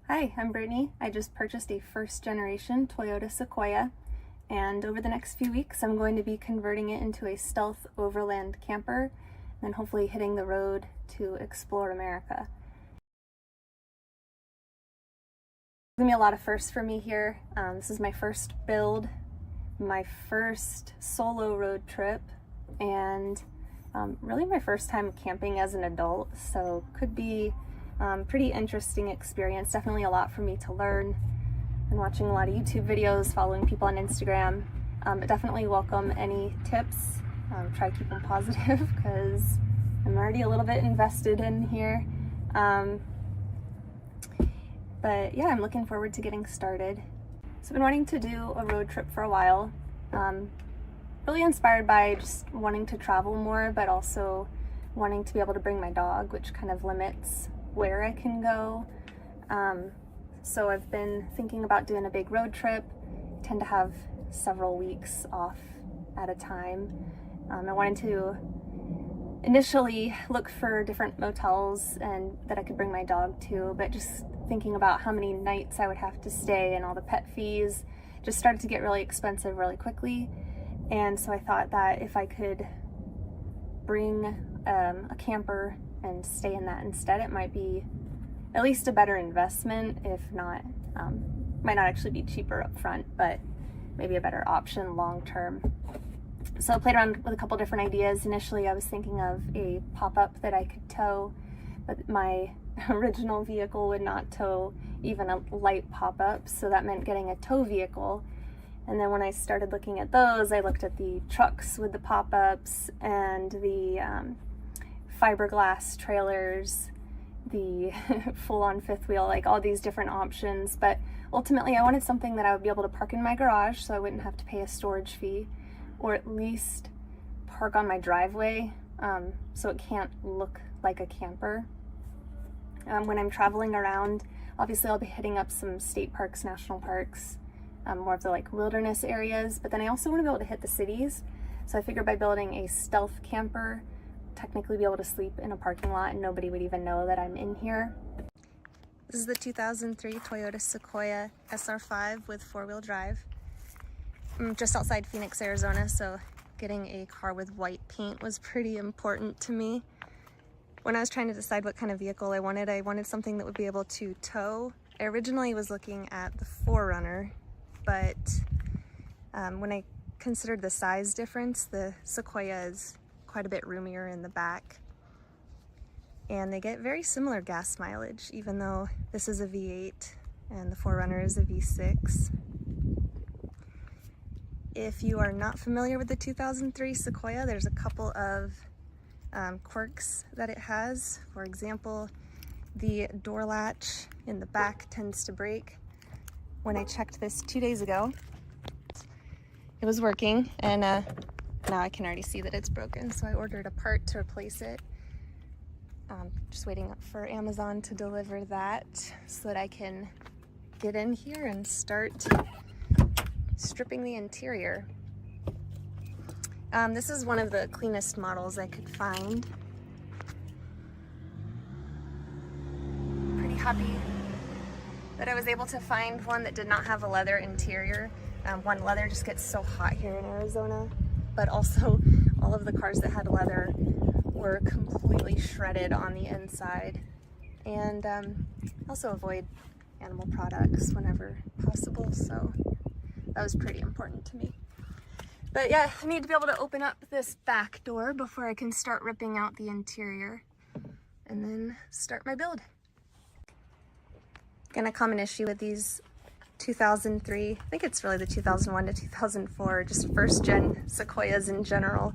Hi, I'm Brittany. I just purchased a first generation Toyota Sequoia, and over the next few weeks I'm going to be converting it into a stealth overland camper and hopefully hitting the road to explore America. There's going to be a lot of firsts for me here. This is my first build, my first solo road trip, and really my first time camping as an adult, so could be pretty interesting experience. Definitely a lot for me to learn. And watching a lot of YouTube videos, following people on Instagram, but definitely welcome any tips. Try to keep them positive because I'm already a little bit invested in here. But yeah, I'm looking forward to getting started. So I've been wanting to do a road trip for a while. Really inspired by just wanting to travel more, but also wanting to be able to bring my dog, which kind of limits where I can go. So I've been thinking about doing a big road trip. I tend to have several weeks off at a time. I wanted to initially look for different motels and that I could bring my dog to, but just thinking about how many nights I would have to stay and all the pet fees just started to get really expensive really quickly. And so I thought that if I could bring a camper and stay in that instead, it might be at least a better investment, if not, might not actually be cheaper up front, but maybe a better option long term. So I played around with a couple different ideas. Initially I was thinking of a pop-up that I could tow, but my original vehicle would not tow even a light pop-up, so that meant getting a tow vehicle. And then when I started looking at those, I looked at the trucks with the pop-ups and the fiberglass trailers, the full-on fifth wheel, like all these different options. But ultimately I wanted something that I would be able to park in my garage so I wouldn't have to pay a storage fee, or at least park on my driveway so it can't look like a camper. When I'm traveling around, obviously I'll be hitting up some state parks, national parks, more of the like wilderness areas, but then I also want to be able to hit the cities. So I figured by building a stealth camper, technically be able to sleep in a parking lot and nobody would even know that I'm in here. This is the 2003 Toyota Sequoia SR5 with four-wheel drive. I'm just outside Phoenix, Arizona, so getting a car with white paint was pretty important to me. When I was trying to decide what kind of vehicle I wanted something that would be able to tow. I originally was looking at the 4Runner, but when I considered the size difference, the Sequoia is quite a bit roomier in the back. And they get very similar gas mileage, even though this is a V8 and the 4Runner is a V6. If you are not familiar with the 2003 Sequoia, there's a couple of quirks that it has. For example, the door latch in the back tends to break. When I checked this 2 days ago, it was working, and now I can already see that it's broken, so I ordered a part to replace it. Just waiting for Amazon to deliver that so that I can get in here and start stripping the interior. This is one of the cleanest models I could find. Pretty happy that I was able to find one that did not have a leather interior. One, leather just gets so hot here in Arizona, but also all of the cars that had leather were completely shredded on the inside. And also avoid animal products whenever possible, so that was pretty important to me. But yeah, I need to be able to open up this back door before I can start ripping out the interior and then start my build. Again, a common issue with these 2003, I think it's really the 2001 to 2004, just first gen Sequoias in general,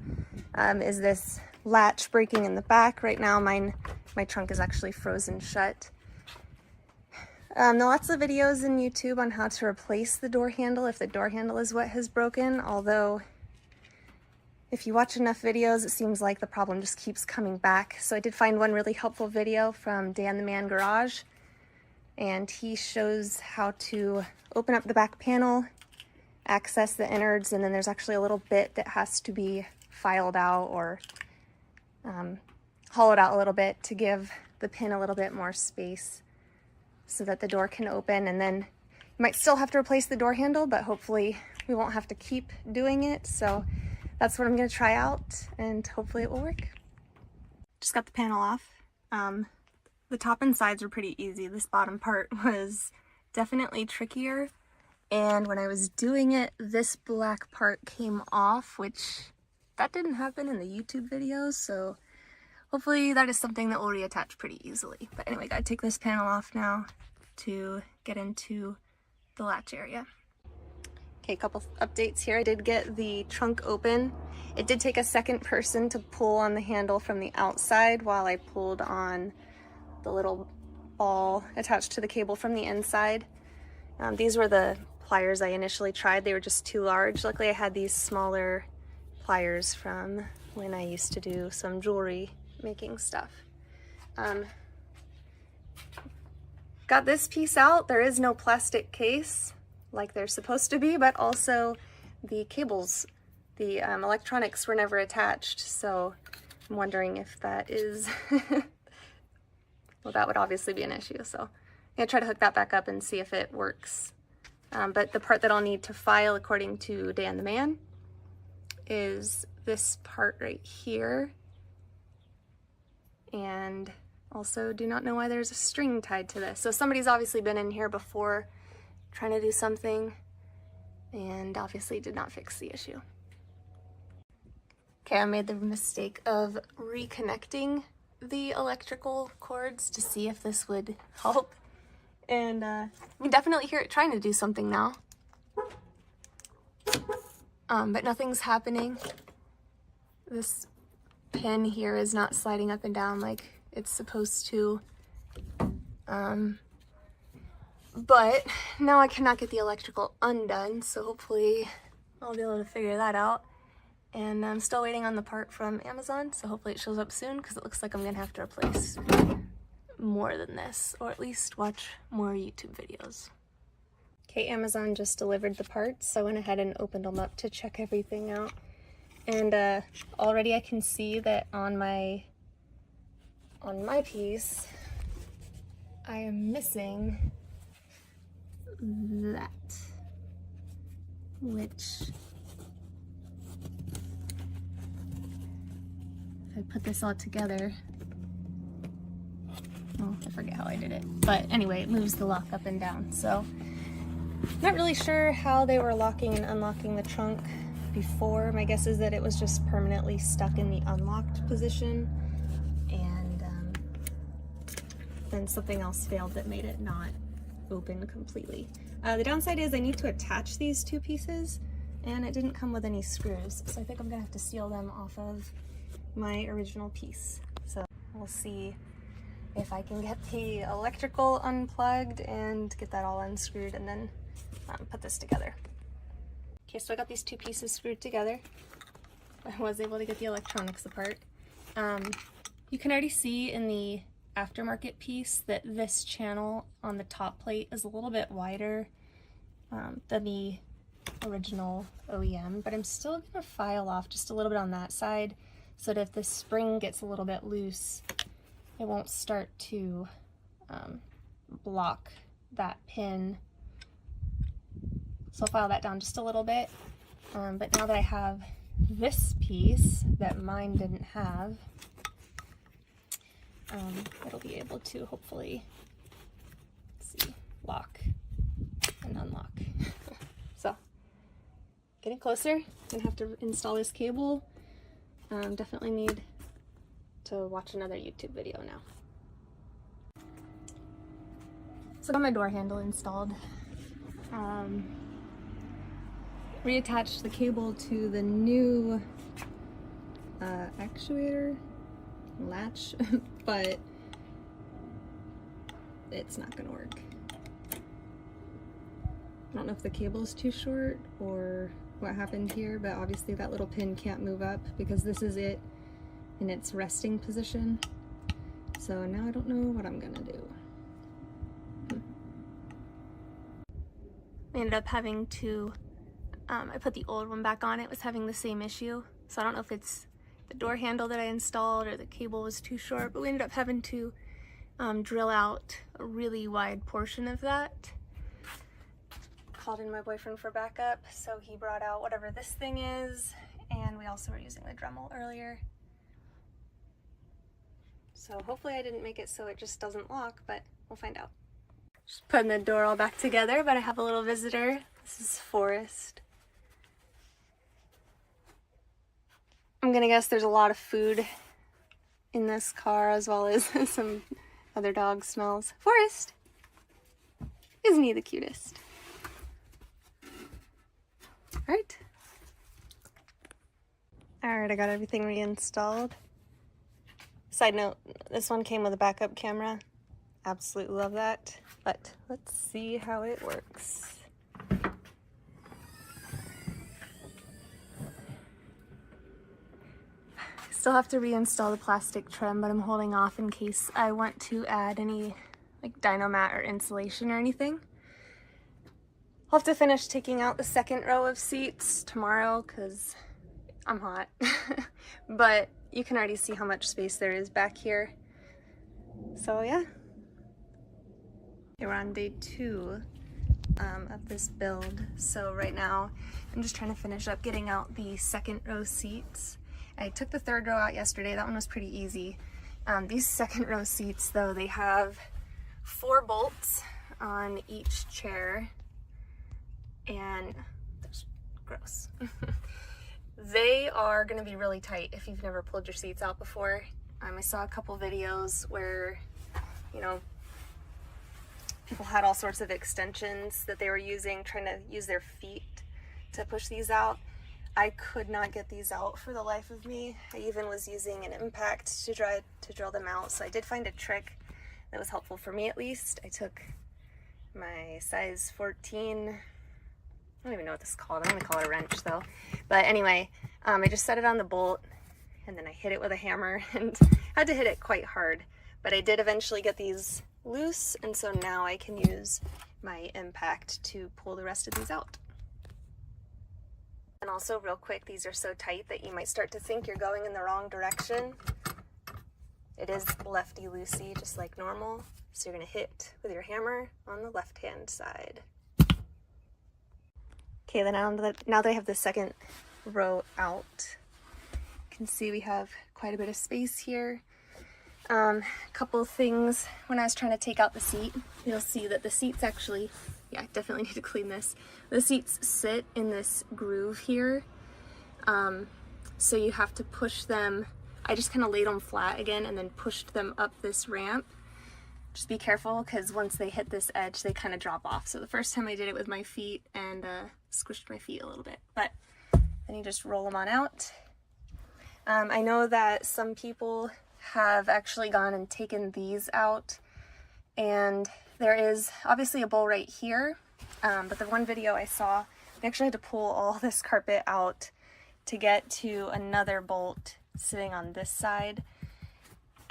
is this latch breaking in the back. Right now my trunk is actually frozen shut. There are lots of videos in YouTube on how to replace the door handle if the door handle is what has broken, although if you watch enough videos, it seems like the problem just keeps coming back. So I did find one really helpful video from Dan the Man Garage, and he shows how to open up the back panel, access the innards, and then there's actually a little bit that has to be filed out or hollowed out a little bit to give the pin a little bit more space. so that the door can open, and then you might still have to replace the door handle, but hopefully we won't have to keep doing it. So that's what I'm gonna try out, and hopefully it will work. Just got the panel off. The top and sides were pretty easy. This bottom part was definitely trickier, and when I was doing it, this black part came off, which that didn't happen in the YouTube videos, so hopefully that is something that will reattach pretty easily. But anyway, gotta take this panel off now to get into the latch area. Okay, a couple updates here. I did get the trunk open. It did take a second person to pull on the handle from the outside while I pulled on the little ball attached to the cable from the inside. These were the pliers I initially tried. They were just too large. Luckily I had these smaller pliers from when I used to do some jewelry making stuff. Got this piece out. There is no plastic case like they're supposed to be, but also the cables, the electronics were never attached, so I'm wondering if that is well, that would obviously be an issue, so I'm gonna try to hook that back up and see if it works. But the part that I'll need to file according to Dan the Man is this part right here, and also do not know why there's a string tied to this. So somebody's obviously been in here before trying to do something and obviously did not fix the issue. Okay, I made the mistake of reconnecting the electrical cords to see if this would help, and you can definitely hear it trying to do something now, but nothing's happening. This pin here is not sliding up and down like it's supposed to, but now I cannot get the electrical undone, so hopefully I'll be able to figure that out. And I'm still waiting on the part from Amazon, so hopefully it shows up soon, because it looks like I'm gonna have to replace more than this, or at least watch more YouTube videos. Okay, Amazon just delivered the parts, so I went ahead and opened them up to check everything out. And already I can see that on my piece, I am missing that, which, if I put this all together, well, I forget how I did it, but anyway, it moves the lock up and down. So not really sure how they were locking and unlocking the trunk before. My guess is that it was just permanently stuck in the unlocked position, and then something else failed that made it not open completely. The downside is I need to attach these two pieces, and it didn't come with any screws, so I think I'm gonna have to seal them off of my original piece. So we'll see if I can get the electrical unplugged and get that all unscrewed, and then put this together. Okay, so I got these two pieces screwed together. I was able to get the electronics apart. You can already see in the aftermarket piece that this channel on the top plate is a little bit wider than the original OEM, but I'm still gonna file off just a little bit on that side so that if the spring gets a little bit loose, it won't start to block that pin. So I'll file that down just a little bit. But now that I have this piece that mine didn't have, it'll be able to hopefully, let's see, lock and unlock. So getting closer. I'm gonna have to install this cable. Definitely need to watch another YouTube video now. So I got my door handle installed. Reattached the cable to the new actuator latch, but it's not gonna work. I don't know if the cable is too short or what happened here, but obviously that little pin can't move up because this is it in its resting position. So now I don't know what I'm gonna do. I ended up having to, I put the old one back on. It was having the same issue. So I don't know if it's the door handle that I installed or the cable was too short, but we ended up having to drill out a really wide portion of that. Called in my boyfriend for backup, so he brought out whatever this thing is, and we also were using the Dremel earlier. So hopefully I didn't make it so it just doesn't lock, but we'll find out. Just putting the door all back together, but I have a little visitor. This is Forrest. I'm gonna guess there's a lot of food in this car, as well as some other dog smells. Forrest! Isn't he the cutest? Alright. Alright, I got everything reinstalled. Side note, this one came with a backup camera. Absolutely love that. But let's see how it works. Still have to reinstall the plastic trim, but I'm holding off in case I want to add any like Dynomat or insulation or anything. I'll have to finish taking out the second row of seats tomorrow because I'm hot. But you can already see how much space there is back here. So yeah. We're on day 2 of this build. So right now I'm just trying to finish up getting out the second row seats. I took the third row out yesterday. That one was pretty easy. These second row seats though, they have 4 bolts on each chair, and that's gross. They are going to be really tight if you've never pulled your seats out before. I saw a couple videos where, you know, people had all sorts of extensions that they were using, trying to use their feet to push these out. I could not get these out for the life of me. I even was using an impact to try to drill them out. So I did find a trick that was helpful for me, at least. I took my size 14, I don't even know what this is called. I'm gonna call it a wrench though. But anyway, I just set it on the bolt and then I hit it with a hammer and had to hit it quite hard. But I did eventually get these loose, and so now I can use my impact to pull the rest of these out. And also real quick, these are so tight that you might start to think you're going in the wrong direction. It is lefty-loosey, just like normal. So you're gonna hit with your hammer on the left-hand side. Okay, then now that I have the second row out, you can see we have quite a bit of space here. A couple things, when I was trying to take out the seat, you'll see that the seats actually, yeah, I definitely need to clean this. The seats sit in this groove here, so you have to push them. I just kind of laid them flat again and then pushed them up this ramp. Just be careful, because once they hit this edge, they kind of drop off. So the first time I did it with my feet and squished my feet a little bit, but then you just roll them on out. I know that some people have actually gone and taken these out, and there is obviously a bowl right here, but the one video I saw, they actually had to pull all this carpet out to get to another bolt sitting on this side.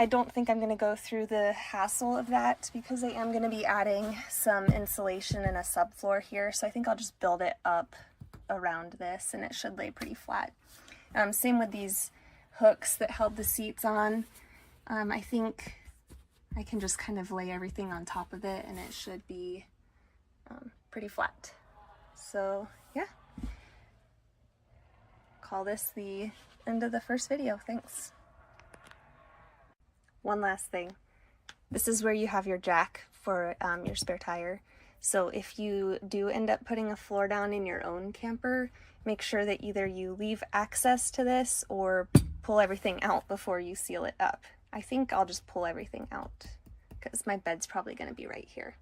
I don't think I'm going to go through the hassle of that because I am going to be adding some insulation and a subfloor here, so I think I'll just build it up around this and it should lay pretty flat. Same with these hooks that held the seats on. I think I can just kind of lay everything on top of it and it should be pretty flat. So yeah, call this the end of the first video. Thanks. One last thing. This is where you have your jack for your spare tire. So if you do end up putting a floor down in your own camper, make sure that either you leave access to this or pull everything out before you seal it up. I think I'll just pull everything out because my bed's probably going to be right here.